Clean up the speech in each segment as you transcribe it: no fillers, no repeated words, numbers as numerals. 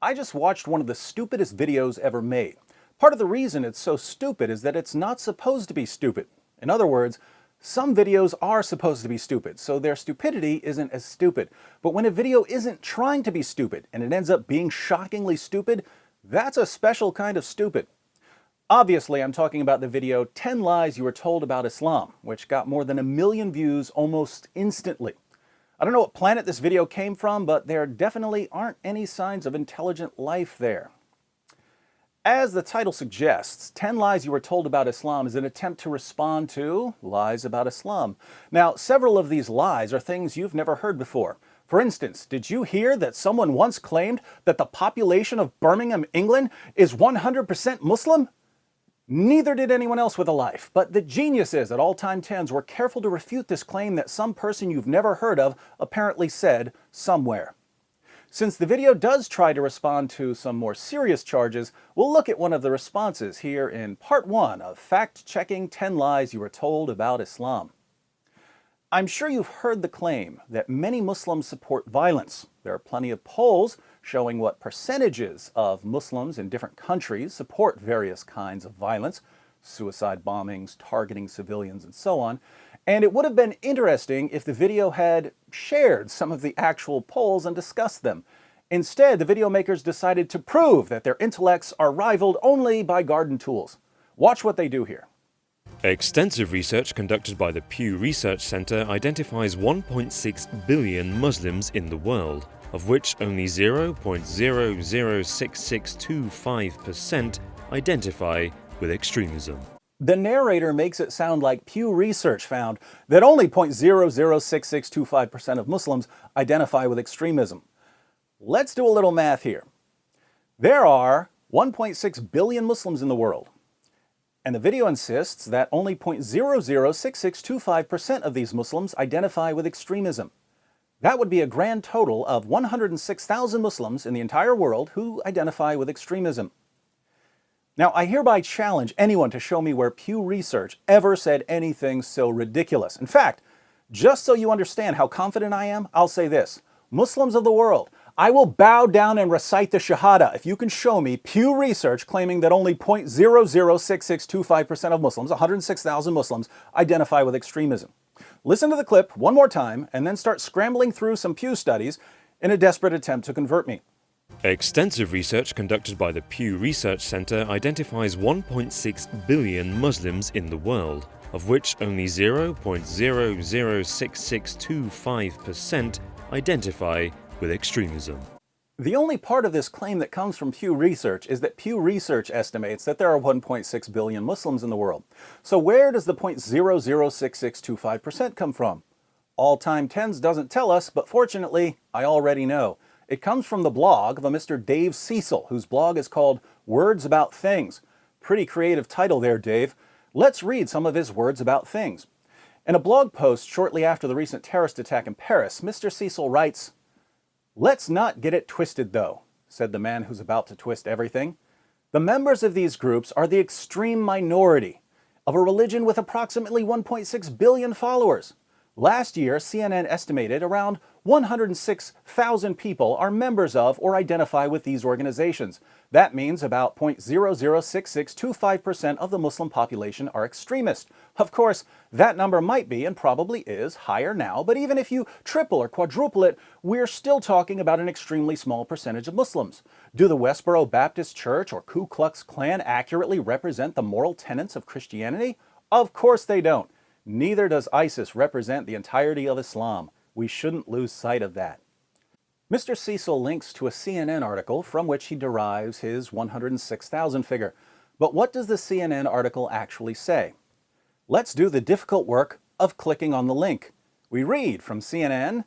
I just watched one of the stupidest videos ever made. Part of the reason it's so stupid is that it's not supposed to be stupid. In other words, some videos are supposed to be stupid, so their stupidity isn't as stupid. But when a video isn't trying to be stupid and it ends up being shockingly stupid, that's a special kind of stupid. Obviously, I'm talking about the video 10 Lies You Were Told About Islam, which got more than 1 million views almost instantly. I don't know what planet this video came from, but there definitely aren't any signs of intelligent life there. As the title suggests, 10 Lies You Were Told About Islam is an attempt to respond to lies about Islam. Now, several of these lies are things you've never heard before. For instance, did you hear that someone once claimed that the population of Birmingham, England is 100% Muslim? Neither did anyone else with a life, but the geniuses at All Time 10s were careful to refute this claim that some person you've never heard of apparently said somewhere. Since the video does try to respond to some more serious charges, we'll look at one of the responses here in part 1 of Fact-Checking 10 Lies You Were Told About Islam. I'm sure you've heard the claim that many Muslims support violence. There are plenty of polls showing what percentages of Muslims in different countries support various kinds of violence, suicide bombings, targeting civilians, and so on. And it would have been interesting if the video had shared some of the actual polls and discussed them. Instead, the video makers decided to prove that their intellects are rivaled only by garden tools. Watch what they do here. Extensive research conducted by the Pew Research Center identifies 1.6 billion Muslims in the world, of which only 0.006625% identify with extremism. The narrator makes it sound like Pew Research found that only 0.006625% of Muslims identify with extremism. Let's do a little math here. There are 1.6 billion Muslims in the world. And the video insists that only 0.006625% of these Muslims identify with extremism. That would be a grand total of 106,000 Muslims in the entire world who identify with extremism. Now, I hereby challenge anyone to show me where Pew Research ever said anything so ridiculous. In fact, just so you understand how confident I am, I'll say this. Muslims of the world, I will bow down and recite the Shahada if you can show me Pew Research claiming that only 0.006625% of Muslims, 106,000 Muslims, identify with extremism. Listen to the clip one more time and then start scrambling through some Pew studies in a desperate attempt to convert me. Extensive research conducted by the Pew Research Center identifies 1.6 billion Muslims in the world, of which only 0.006625% identify with extremism. The only part of this claim that comes from Pew Research is that Pew Research estimates that there are 1.6 billion Muslims in the world. So where does the 0.006625% come from? All Time 10s doesn't tell us, but fortunately, I already know. It comes from the blog of a Mr. Dave Cecil, whose blog is called Words About Things. Pretty creative title there, Dave. Let's read some of his words about things. In a blog post shortly after the recent terrorist attack in Paris, Mr. Cecil writes, "Let's not get it twisted, though," said the man who's about to twist everything. "The members of these groups are the extreme minority of a religion with approximately 1.6 billion followers. Last year, CNN estimated around 106,000 people are members of or identify with these organizations. That means about 0.006625% of the Muslim population are extremist. Of course, that number might be and probably is higher now, but even if you triple or quadruple it, we're still talking about an extremely small percentage of Muslims. Do the Westboro Baptist Church or Ku Klux Klan accurately represent the moral tenets of Christianity? Of course they don't. Neither does ISIS represent the entirety of Islam. We shouldn't lose sight of that." Mr. Cecil links to a CNN article from which he derives his 106,000 figure. But what does the CNN article actually say? Let's do the difficult work of clicking on the link. We read from CNN,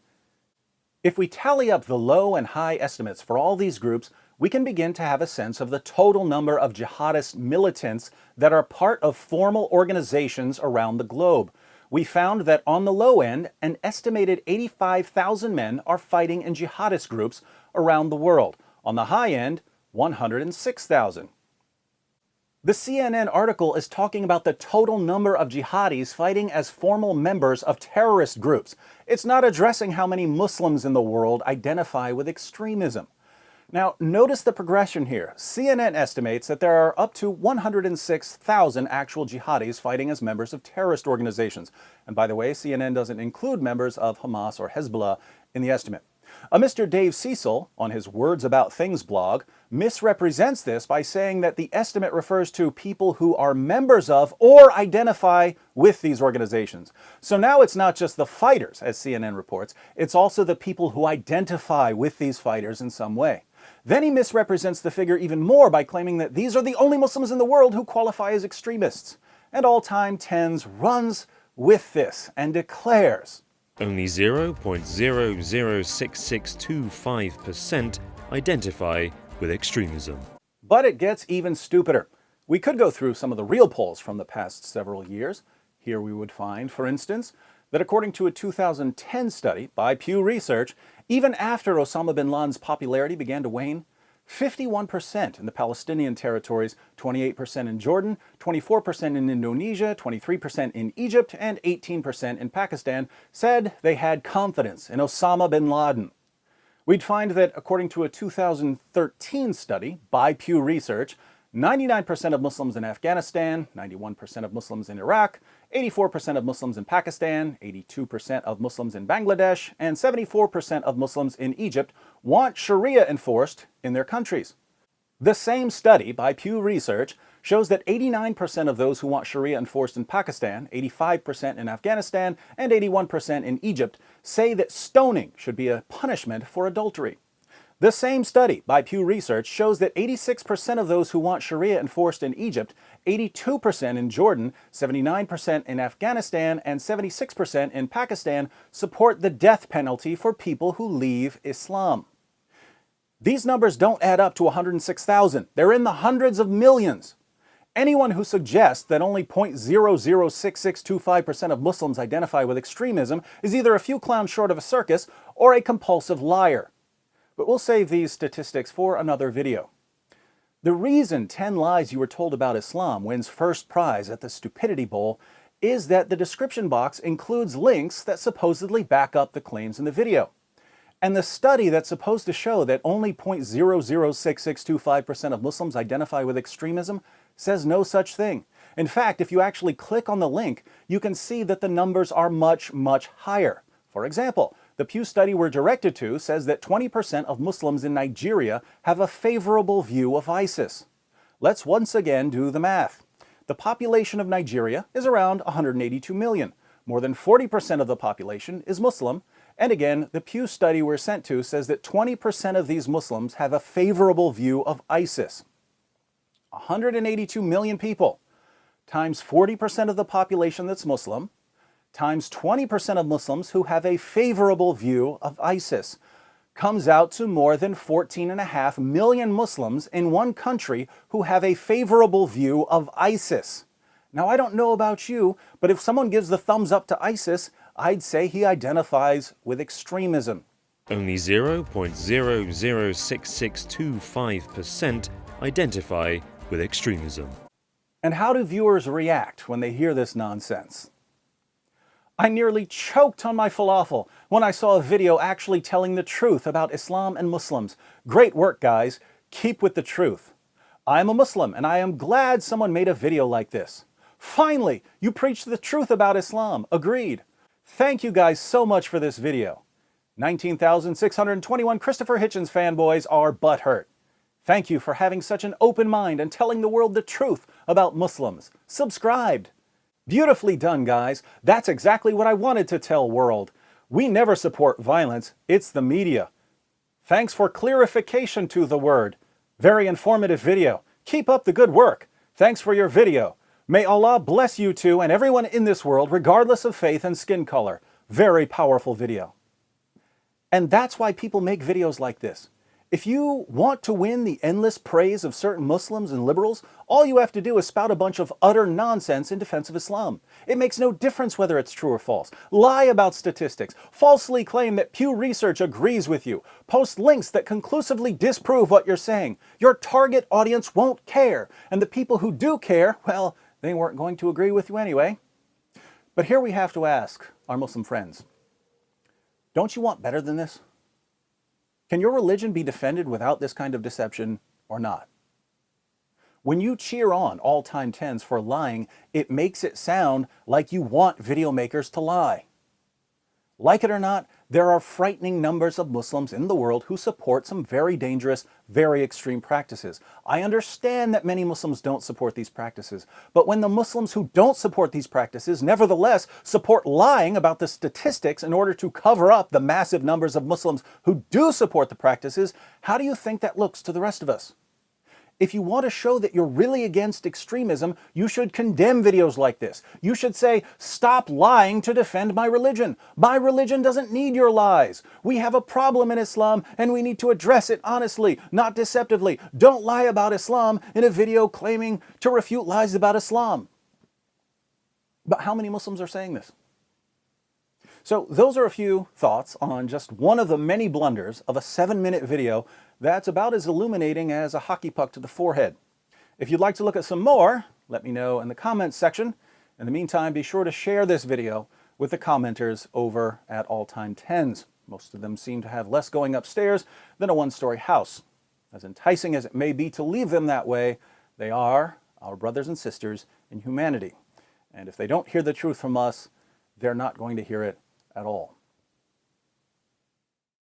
"If we tally up the low and high estimates for all these groups, we can begin to have a sense of the total number of jihadist militants that are part of formal organizations around the globe. We found that on the low end, an estimated 85,000 men are fighting in jihadist groups around the world. On the high end, 106,000. The CNN article is talking about the total number of jihadis fighting as formal members of terrorist groups. It's not addressing how many Muslims in the world identify with extremism. Now, notice the progression here. CNN estimates that there are up to 106,000 actual jihadis fighting as members of terrorist organizations. And by the way, CNN doesn't include members of Hamas or Hezbollah in the estimate. A Mr. Dave Cecil, on his Words About Things blog, misrepresents this by saying that the estimate refers to people who are members of or identify with these organizations. So now it's not just the fighters, as CNN reports, it's also the people who identify with these fighters in some way. Then he misrepresents the figure even more by claiming that these are the only Muslims in the world who qualify as extremists. And All Time Tens runs with this and declares, only 0.006625% identify with extremism. But it gets even stupider. We could go through some of the real polls from the past several years. Here we would find, for instance, that according to a 2010 study by Pew Research, even after Osama bin Laden's popularity began to wane, 51% in the Palestinian territories, 28% in Jordan, 24% in Indonesia, 23% in Egypt, and 18% in Pakistan said they had confidence in Osama bin Laden. We'd find that according to a 2013 study by Pew Research, 99% of Muslims in Afghanistan, 91% of Muslims in Iraq, 84% of Muslims in Pakistan, 82% of Muslims in Bangladesh, and 74% of Muslims in Egypt want Sharia enforced in their countries. The same study by Pew Research shows that 89% of those who want Sharia enforced in Pakistan, 85% in Afghanistan, and 81% in Egypt say that stoning should be a punishment for adultery. The same study by Pew Research shows that 86% of those who want Sharia enforced in Egypt, 82% in Jordan, 79% in Afghanistan, and 76% in Pakistan support the death penalty for people who leave Islam. These numbers don't add up to 106,000. They're in the hundreds of millions. Anyone who suggests that only 0.006625% of Muslims identify with extremism is either a few clowns short of a circus or a compulsive liar. But we'll save these statistics for another video. The reason 10 Lies You Were Told About Islam wins first prize at the Stupidity Bowl is that the description box includes links that supposedly back up the claims in the video. And the study that's supposed to show that only 0.006625% of Muslims identify with extremism says no such thing. In fact, if you actually click on the link, you can see that the numbers are much, much higher. For example, the Pew study we're directed to says that 20% of Muslims in Nigeria have a favorable view of ISIS. Let's once again do the math. The population of Nigeria is around 182 million. More than 40% of the population is Muslim. And again, the Pew study we're sent to says that 20% of these Muslims have a favorable view of ISIS. 182 million people times 40% of the population that's Muslim times 20% of Muslims who have a favorable view of ISIS comes out to more than 14.5 million Muslims in one country who have a favorable view of ISIS. Now, I don't know about you, but if someone gives the thumbs up to ISIS, I'd say he identifies with extremism. Only 0.006625% identify with extremism. And how do viewers react when they hear this nonsense? I nearly choked on my falafel when I saw a video actually telling the truth about Islam and Muslims. Great work, guys. Keep with the truth. I'm a Muslim, and I am glad someone made a video like this. Finally, you preached the truth about Islam. Agreed. Thank you guys so much for this video. 19,621 Christopher Hitchens fanboys are butthurt. Thank you for having such an open mind and telling the world the truth about Muslims. Subscribed. Beautifully done, guys. That's exactly what I wanted to tell world. We never support violence. It's the media. Thanks for clarification to the word. Very informative video. Keep up the good work. Thanks for your video. May Allah bless you too and everyone in this world, regardless of faith and skin color. Very powerful video. And that's why people make videos like this. If you want to win the endless praise of certain Muslims and liberals, all you have to do is spout a bunch of utter nonsense in defense of Islam. It makes no difference whether it's true or false. Lie about statistics, falsely claim that Pew Research agrees with you, post links that conclusively disprove what you're saying. Your target audience won't care, and the people who do care, well, they weren't going to agree with you anyway. But here we have to ask our Muslim friends, don't you want better than this? Can your religion be defended without this kind of deception or not? When you cheer on all-time 10s for lying, it makes it sound like you want video makers to lie. Like it or not, there are frightening numbers of Muslims in the world who support some very dangerous, very extreme practices. I understand that many Muslims don't support these practices, but when the Muslims who don't support these practices nevertheless support lying about the statistics in order to cover up the massive numbers of Muslims who do support the practices, how do you think that looks to the rest of us? If you want to show that you're really against extremism, you should condemn videos like this. You should say, stop lying to defend my religion. My religion doesn't need your lies. We have a problem in Islam and we need to address it honestly, not deceptively. Don't lie about Islam in a video claiming to refute lies about Islam. But how many Muslims are saying this? So those are a few thoughts on just one of the many blunders of a 7-minute video that's about as illuminating as a hockey puck to the forehead. If you'd like to look at some more, let me know in the comments section. In the meantime, be sure to share this video with the commenters over at All Time 10s. Most of them seem to have less going upstairs than a one-story house. As enticing as it may be to leave them that way, they are our brothers and sisters in humanity. And if they don't hear the truth from us, they're not going to hear it at all.